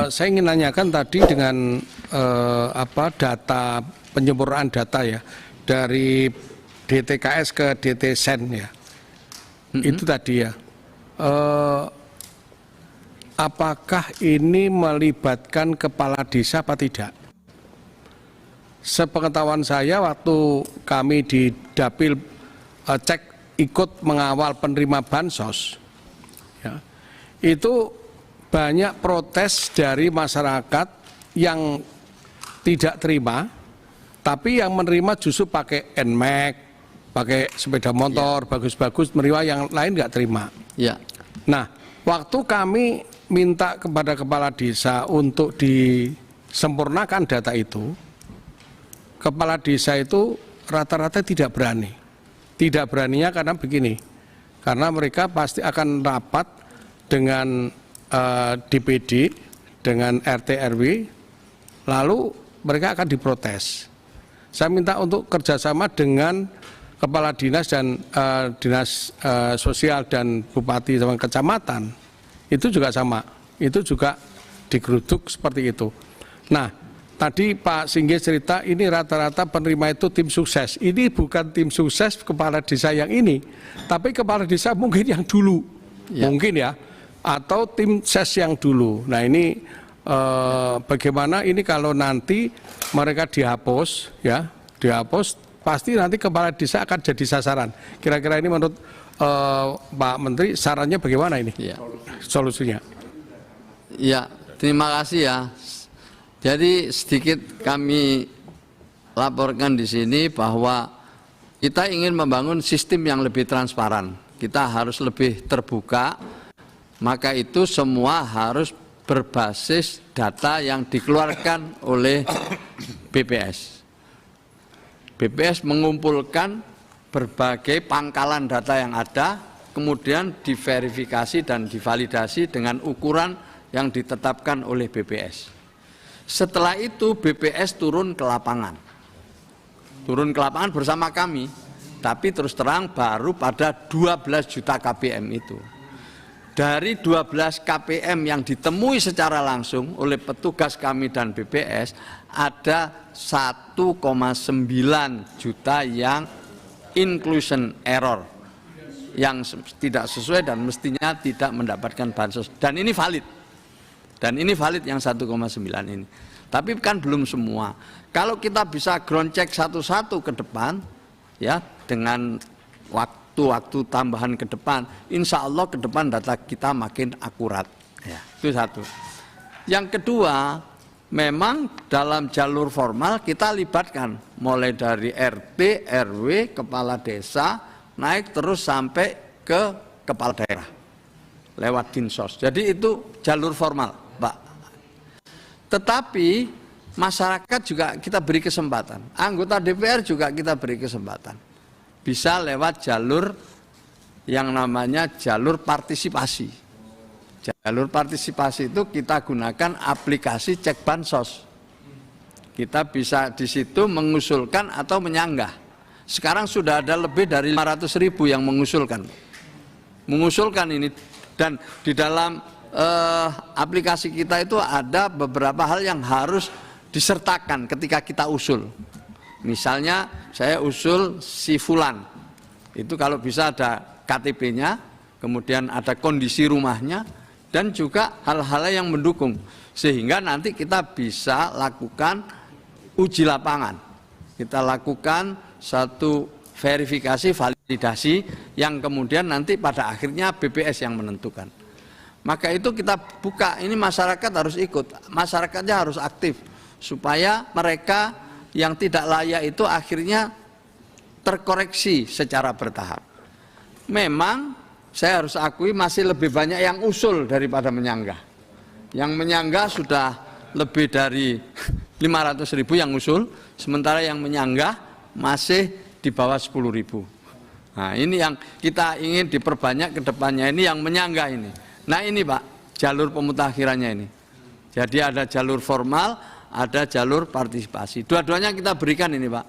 Saya ingin nanyakan tadi dengan data penyempurnaan data ya dari DTKS ke DTSen ya. Itu tadi ya. Apakah ini melibatkan kepala desa apa tidak? Sepengetahuan saya waktu kami di Dapil cek ikut mengawal penerima bansos, ya, itu banyak protes dari masyarakat yang tidak terima, tapi yang menerima justru pakai NMAX, pakai sepeda motor, bagus-bagus, menerima yang lain nggak terima. Ya. Nah, waktu kami minta kepada kepala desa untuk disempurnakan data itu, kepala desa itu rata-rata tidak berani. Tidak beraninya karena begini, karena mereka pasti akan rapat dengan DPD, dengan RT RW, lalu mereka akan diprotes. Saya minta untuk kerjasama dengan kepala dinas dan dinas sosial dan bupati sama kecamatan, itu juga sama, itu juga digeruduk seperti itu. Nah, tadi Pak Singgih cerita ini rata-rata penerima itu tim sukses. Ini bukan tim sukses kepala desa yang ini, tapi kepala desa mungkin yang dulu, mungkin ya, atau tim ses yang dulu. Nah ini bagaimana ini kalau nanti mereka dihapus, ya, dihapus, pasti nanti kepala desa akan jadi sasaran. Kira-kira ini menurut Pak Menteri sarannya bagaimana ini? Solusinya? Ya, terima kasih ya. Jadi sedikit kami laporkan di sini bahwa kita ingin membangun sistem yang lebih transparan. Kita harus lebih terbuka, maka itu semua harus berbasis data yang dikeluarkan oleh BPS. BPS mengumpulkan berbagai pangkalan data yang ada, kemudian diverifikasi dan divalidasi dengan ukuran yang ditetapkan oleh BPS. Setelah itu BPS turun ke lapangan bersama kami, tapi terus terang baru pada 12 juta KPM itu. Dari 12 KPM yang ditemui secara langsung oleh petugas kami dan BPS, ada 1,9 juta yang inclusion error, yang tidak sesuai dan mestinya tidak mendapatkan bansos. Dan ini valid. Yang 1,9 ini. Tapi kan belum semua. Kalau kita bisa ground check satu-satu ke depan, ya, dengan waktu tambahan ke depan, insya Allah ke depan data kita makin akurat. Ya, itu satu. Yang kedua, memang dalam jalur formal kita libatkan mulai dari RT, RW, kepala desa, naik terus sampai ke kepala daerah lewat dinsos. Jadi itu jalur formal, Pak. Tetapi masyarakat juga kita beri kesempatan, anggota DPR juga kita beri kesempatan, bisa lewat jalur yang namanya jalur partisipasi. Jalur partisipasi itu kita gunakan aplikasi cek bansos. Kita bisa di situ mengusulkan atau menyanggah. Sekarang sudah ada lebih dari 500.000 yang mengusulkan ini, dan di dalam aplikasi kita itu ada beberapa hal yang harus disertakan ketika kita usul. Misalnya saya usul si fulan, itu kalau bisa ada KTP-nya, kemudian ada kondisi rumahnya, dan juga hal-hal yang mendukung, sehingga nanti kita bisa lakukan uji lapangan. Kita lakukan satu verifikasi, validasi, yang kemudian nanti pada akhirnya BPS yang menentukan. Maka itu kita buka, ini masyarakat harus ikut, masyarakatnya harus aktif, supaya mereka yang tidak layak itu akhirnya terkoreksi secara bertahap. Memang saya harus akui masih lebih banyak yang usul daripada menyanggah. Yang menyanggah sudah lebih dari 500.000 yang usul, sementara yang menyanggah masih di bawah 10.000. Nah, ini yang kita ingin diperbanyak ke depannya, ini yang menyanggah ini. Nah ini Pak, jalur pemutakhirannya ini. Jadi ada jalur formal, ada jalur partisipasi. Dua-duanya kita berikan ini Pak.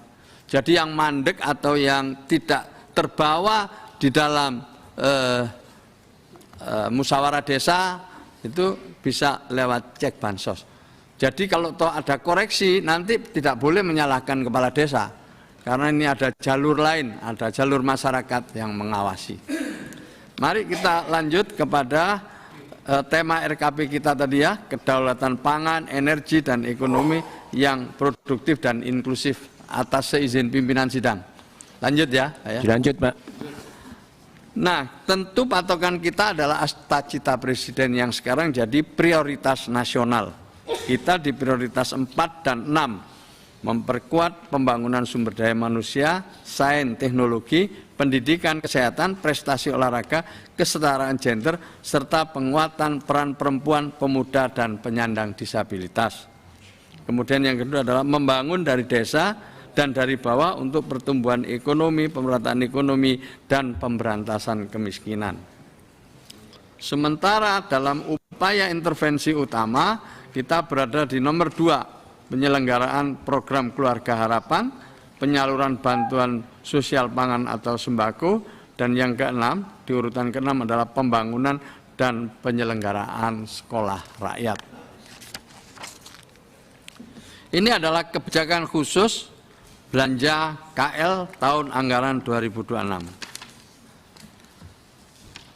Jadi yang mandek atau yang tidak terbawa di dalam musyawarah desa, itu bisa lewat cek bansos. Jadi kalau toh ada koreksi nanti tidak boleh menyalahkan kepala desa, karena ini ada jalur lain, ada jalur masyarakat yang mengawasi. Mari kita lanjut kepada tema RKP kita tadi ya, kedaulatan pangan, energi dan ekonomi yang produktif dan inklusif atas seizin pimpinan sidang. Lanjut ya. Dilanjut, Pak. Nah, tentu patokan kita adalah cita Presiden yang sekarang jadi prioritas nasional. Kita di prioritas 4 dan 6, memperkuat pembangunan sumber daya manusia, sains, teknologi, pendidikan, kesehatan, prestasi olahraga, kesetaraan gender, serta penguatan peran perempuan, pemuda, dan penyandang disabilitas. Kemudian yang kedua adalah membangun dari desa dan dari bawah untuk pertumbuhan ekonomi, pemerataan ekonomi, dan pemberantasan kemiskinan. Sementara dalam upaya intervensi utama, kita berada di nomor 2, penyelenggaraan program Keluarga Harapan, penyaluran bantuan sosial pangan atau sembako, dan yang ke-6, di urutan ke-6 adalah pembangunan dan penyelenggaraan sekolah rakyat. Ini adalah kebijakan khusus belanja KL tahun anggaran 2026.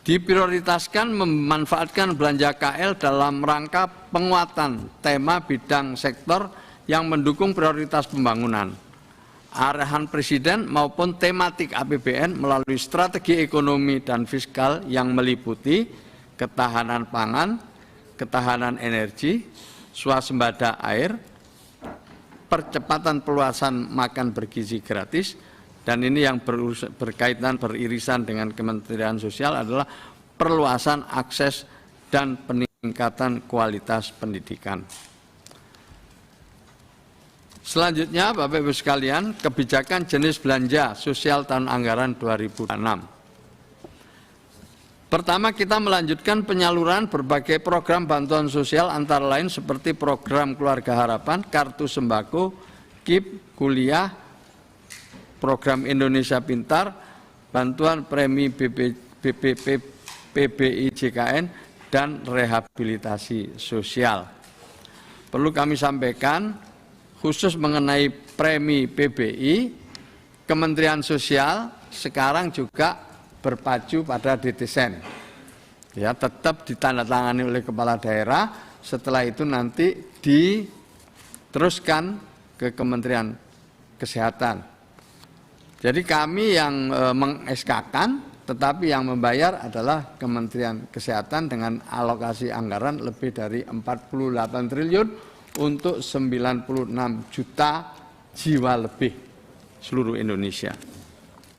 Diprioritaskan memanfaatkan belanja KL dalam rangka penguatan tema bidang sektor yang mendukung prioritas pembangunan. Arahan Presiden maupun tematik APBN melalui strategi ekonomi dan fiskal yang meliputi ketahanan pangan, ketahanan energi, swasembada air, percepatan perluasan makan bergizi gratis, dan ini yang berkaitan beririsan dengan Kementerian Sosial adalah perluasan akses dan peningkatan kualitas pendidikan. Selanjutnya, Bapak Ibu sekalian, kebijakan jenis belanja sosial tahun anggaran 2006. Pertama, kita melanjutkan penyaluran berbagai program bantuan sosial antara lain seperti program Keluarga Harapan, Kartu Sembako, KIP, Kuliah, program Indonesia Pintar, bantuan premi PBI JKN, dan rehabilitasi sosial. Perlu kami sampaikan, khusus mengenai premi PBI, Kementerian Sosial sekarang juga berpacu pada DTSEN, ya, tetap ditandatangani oleh kepala daerah. Setelah itu nanti diteruskan ke Kementerian Kesehatan. Jadi kami yang meng-SK-kan, tetapi yang membayar adalah Kementerian Kesehatan dengan alokasi anggaran lebih dari 48 triliun untuk 96 juta jiwa lebih seluruh Indonesia.